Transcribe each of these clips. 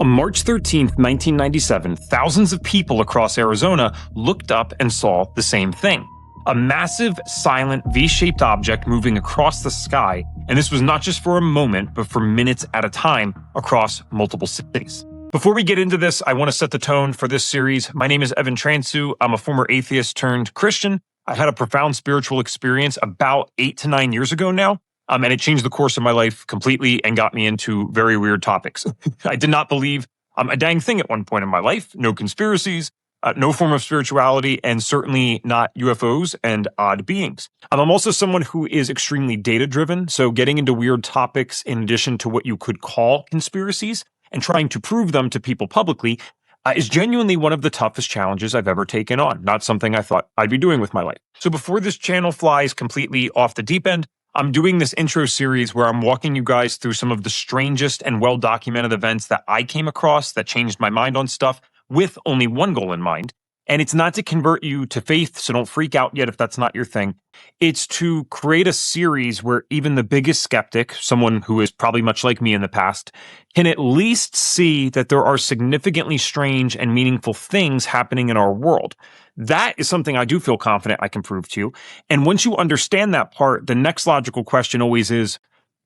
On March 13th, 1997, thousands of people across Arizona looked up and saw the same thing. A massive, silent, V-shaped object moving across the sky, and this was not just for a moment, but for minutes at a time across multiple cities. Before we get into this, I want to set the tone for this series. My name is Evan Transu. I'm a former atheist turned Christian. I had a profound spiritual experience about 8 to 9 years ago now. And it changed the course of my life completely and got me into very weird topics. I did not believe a dang thing at one point in my life. No conspiracies, no form of spirituality, and certainly not UFOs and odd beings. I'm also someone who is extremely data-driven, so getting into weird topics in addition to what you could call conspiracies and trying to prove them to people publicly is genuinely one of the toughest challenges I've ever taken on. Not something I thought I'd be doing with my life. So before this channel flies completely off the deep end, I'm doing this intro series where I'm walking you guys through some of the strangest and well-documented events that I came across that changed my mind on stuff with only one goal in mind. And it's not to convert you to faith, so don't freak out yet if that's not your thing. It's to create a series where even the biggest skeptic, someone who is probably much like me in the past, can at least see that there are significantly strange and meaningful things happening in our world. That is something I do feel confident I can prove to you. And once you understand that part, the next logical question always is,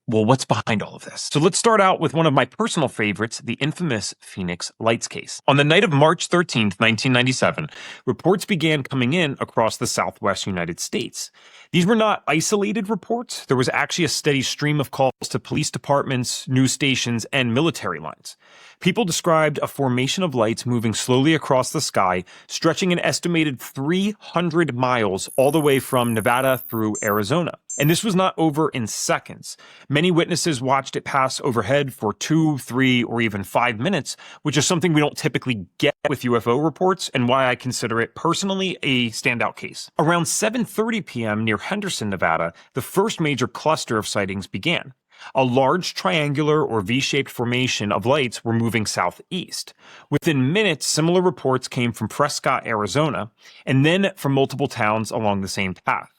well, what's behind all of this? So let's start out with one of my personal favorites, the infamous Phoenix Lights case. On the night of March 13th, 1997, reports began coming in across the Southwest United States. These were not isolated reports. There was actually a steady stream of calls to police departments, news stations, and military lines. People described a formation of lights moving slowly across the sky, stretching an estimated 300 miles all the way from Nevada through Arizona. And this was not over in seconds. Many witnesses watched it pass overhead for 2, 3, or even 5 minutes, which is something we don't typically get with UFO reports and why I consider it personally a standout case. Around 7:30 p.m. near Henderson, Nevada, the first major cluster of sightings began. A large triangular or V-shaped formation of lights were moving southeast. Within minutes, similar reports came from Prescott, Arizona, and then from multiple towns along the same path.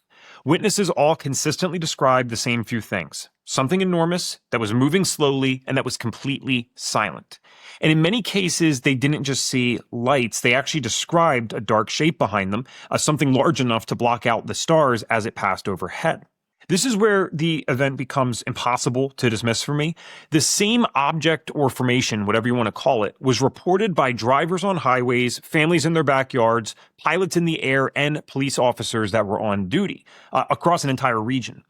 Witnesses all consistently described the same few things. Something enormous that was moving slowly and that was completely silent. And in many cases, they didn't just see lights, they actually described a dark shape behind them, something large enough to block out the stars as it passed overhead. This is where the event becomes impossible to dismiss for me. The same object or formation, whatever you want to call it, was reported by drivers on highways, families in their backyards, pilots in the air, and police officers that were on duty across an entire region.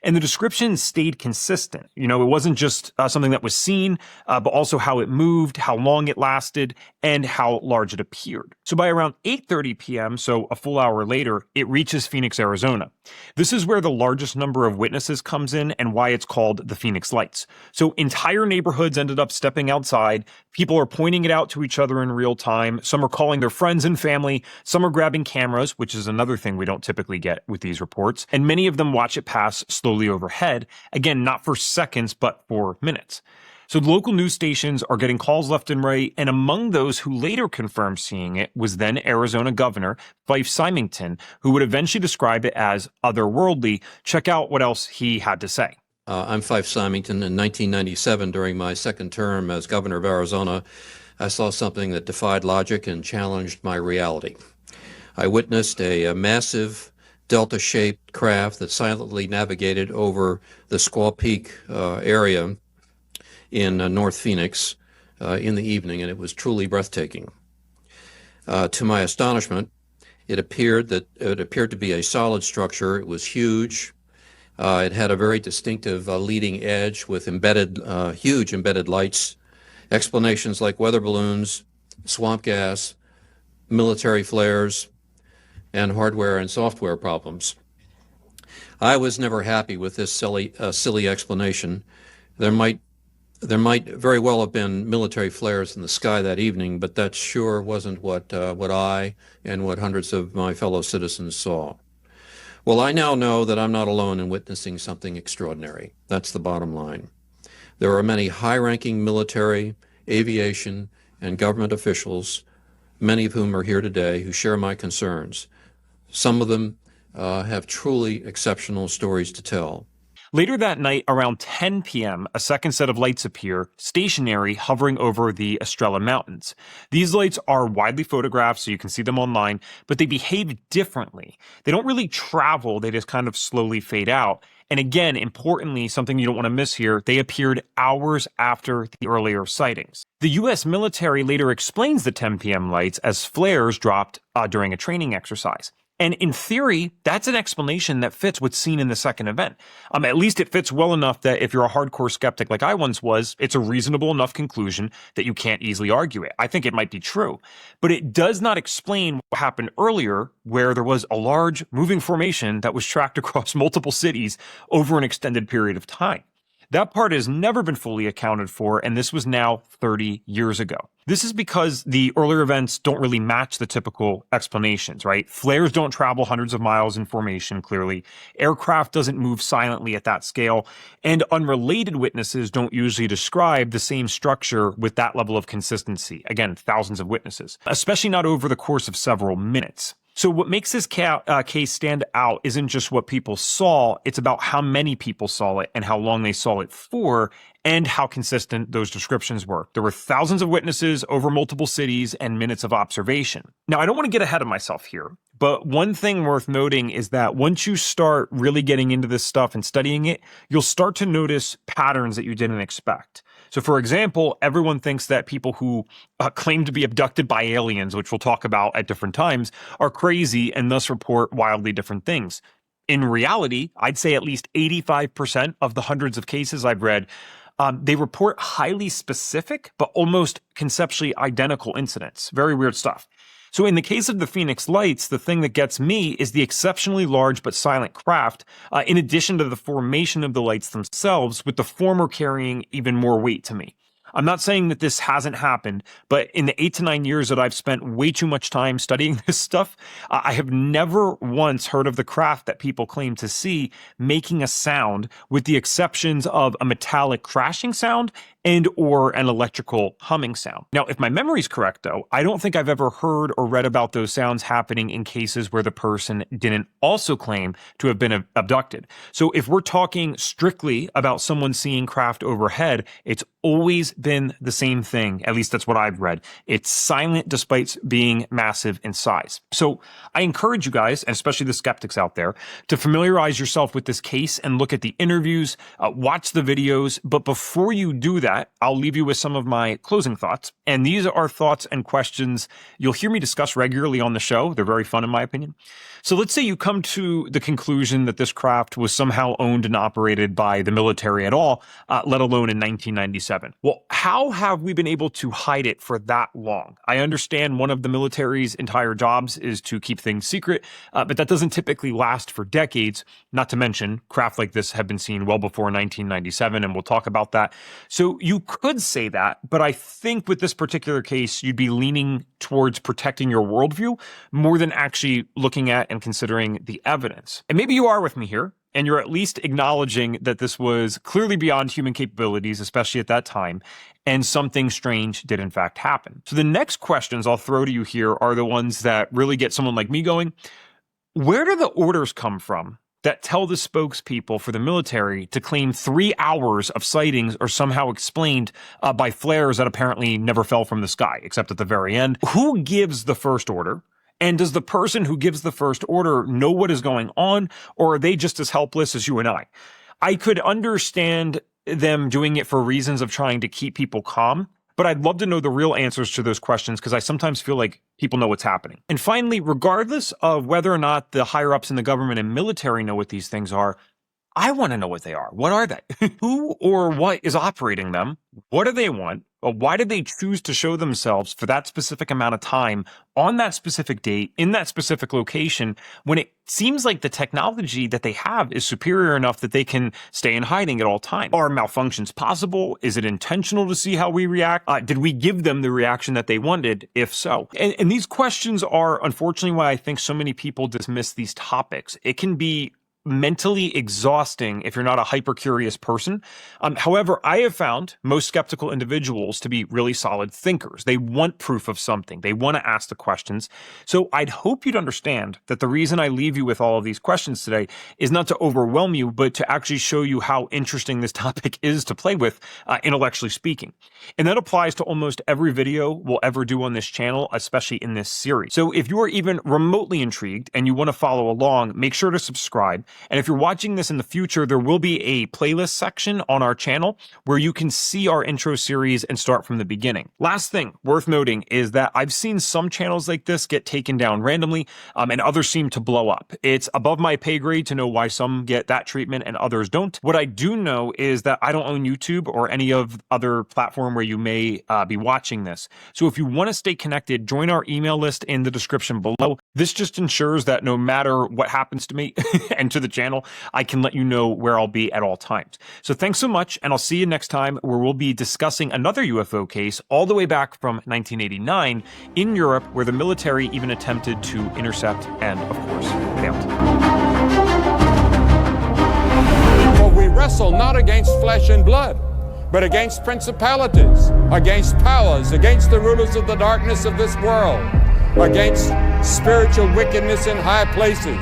And the description stayed consistent. You know, it wasn't just something that was seen, but also how it moved, how long it lasted, and how large it appeared. So by around 8:30 p.m., so a full hour later, it reaches Phoenix, Arizona. This is where the largest number of witnesses comes in and why it's called the Phoenix Lights. So entire neighborhoods ended up stepping outside. People are pointing it out to each other in real time. Some are calling their friends and family. Some are grabbing cameras, which is another thing we don't typically get with these reports. And many of them watch it pass slowly overhead. Again, not for seconds, but for minutes. So the local news stations are getting calls left and right, and among those who later confirmed seeing it was then Arizona Governor Fife Symington, who would eventually describe it as otherworldly. Check out what else he had to say. I'm Fife Symington. In 1997, during my second term as governor of Arizona, I saw something that defied logic and challenged my reality. I witnessed a massive delta-shaped craft that silently navigated over the Squaw Peak area in North Phoenix in the evening, and it was truly breathtaking. To my astonishment, it appeared to be a solid structure. It was huge. It had a very distinctive leading edge with huge embedded lights, explanations like weather balloons, swamp gas, military flares, and hardware and software problems. I was never happy with this silly explanation. There might very well have been military flares in the sky that evening, but that sure wasn't what I and what hundreds of my fellow citizens saw. Well, I now know that I'm not alone in witnessing something extraordinary. That's the bottom line. There are many high-ranking military, aviation, and government officials, many of whom are here today, who share my concerns. Some of them have truly exceptional stories to tell. Later that night, around 10 p.m., a second set of lights appear, stationary, hovering over the Estrella Mountains. These lights are widely photographed, so you can see them online, but they behave differently. They don't really travel, they just kind of slowly fade out. And again, importantly, something you don't want to miss here, they appeared hours after the earlier sightings. The U.S. military later explains the 10 p.m. lights as flares dropped during a training exercise. And in theory, that's an explanation that fits what's seen in the second event. At least it fits well enough that if you're a hardcore skeptic like I once was, it's a reasonable enough conclusion that you can't easily argue it. I think it might be true. But it does not explain what happened earlier, where there was a large moving formation that was tracked across multiple cities over an extended period of time. That part has never been fully accounted for, and this was now 30 years ago. This is because the earlier events don't really match the typical explanations, right? Flares don't travel hundreds of miles in formation, clearly. Aircraft doesn't move silently at that scale, and unrelated witnesses don't usually describe the same structure with that level of consistency. Again, thousands of witnesses, especially not over the course of several minutes. So what makes this case stand out isn't just what people saw, it's about how many people saw it and how long they saw it for, and how consistent those descriptions were. There were thousands of witnesses over multiple cities and minutes of observation. Now, I don't want to get ahead of myself here, but one thing worth noting is that once you start really getting into this stuff and studying it, you'll start to notice patterns that you didn't expect. So for example, everyone thinks that people who claim to be abducted by aliens, which we'll talk about at different times, are crazy and thus report wildly different things. In reality, I'd say at least 85% of the hundreds of cases I've read, they report highly specific, but almost conceptually identical incidents. Very weird stuff. So in the case of the Phoenix Lights, the thing that gets me is the exceptionally large but silent craft, in addition to the formation of the lights themselves, with the former carrying even more weight to me. I'm not saying that this hasn't happened, but in the 8 to 9 years that I've spent way too much time studying this stuff, I have never once heard of the craft that people claim to see making a sound, with the exceptions of a metallic crashing sound and or an electrical humming sound. Now, if my memory's correct though, I don't think I've ever heard or read about those sounds happening in cases where the person didn't also claim to have been abducted. So if we're talking strictly about someone seeing craft overhead, it's always been the same thing. At least that's what I've read. It's silent despite being massive in size. So I encourage you guys, and especially the skeptics out there, to familiarize yourself with this case and look at the interviews, watch the videos. But before you do that, I'll leave you with some of my closing thoughts. And these are thoughts and questions you'll hear me discuss regularly on the show. They're very fun in my opinion. So let's say you come to the conclusion that this craft was somehow owned and operated by the military at all, let alone in 1997. Well, how have we been able to hide it for that long? I understand one of the military's entire jobs is to keep things secret, but that doesn't typically last for decades. Not to mention, craft like this have been seen well before 1997, and we'll talk about that. So you could say that, but I think with this particular case, you'd be leaning towards protecting your worldview more than actually looking at and considering the evidence. And maybe you are with me here, and you're at least acknowledging that this was clearly beyond human capabilities, especially at that time, and something strange did in fact happen. So the next questions I'll throw to you here are the ones that really get someone like me going. Where do the orders come from that tell the spokespeople for the military to claim 3 hours of sightings are somehow explained by flares that apparently never fell from the sky, except at the very end? Who gives the first order? And does the person who gives the first order know what is going on, or are they just as helpless as you and I? I could understand them doing it for reasons of trying to keep people calm, but I'd love to know the real answers to those questions because I sometimes feel like people know what's happening. And finally, regardless of whether or not the higher-ups in the government and military know what these things are, I want to know what they are. What are they? Who or what is operating them? What do they want? Why did they choose to show themselves for that specific amount of time on that specific date in that specific location when it seems like the technology that they have is superior enough that they can stay in hiding at all times? Are malfunctions possible? Is it intentional to see how we react? Did we give them the reaction that they wanted? If so. And these questions are unfortunately why I think so many people dismiss these topics. It can be mentally exhausting if you're not a hyper-curious person. However, I have found most skeptical individuals to be really solid thinkers. They want proof of something. They want to ask the questions. So I'd hope you'd understand that the reason I leave you with all of these questions today is not to overwhelm you, but to actually show you how interesting this topic is to play with, intellectually speaking. And that applies to almost every video we'll ever do on this channel, especially in this series. So if you are even remotely intrigued and you want to follow along, make sure to subscribe. And if you're watching this in the future, there will be a playlist section on our channel where you can see our intro series and start from the beginning. Last thing worth noting is that I've seen some channels like this get taken down randomly, and others seem to blow up. It's above my pay grade to know why some get that treatment and others don't. What I do know is that I don't own YouTube or any of other platform where you may be watching this. So if you want to stay connected, join our email list in the description below. This just ensures that no matter what happens to me and to the channel, I can let you know where I'll be at all times. So thanks so much, and I'll see you next time where we'll be discussing another UFO case all the way back from 1989 in Europe, where the military even attempted to intercept and, of course, failed. For we wrestle not against flesh and blood, but against principalities, against powers, against the rulers of the darkness of this world, against spiritual wickedness in high places.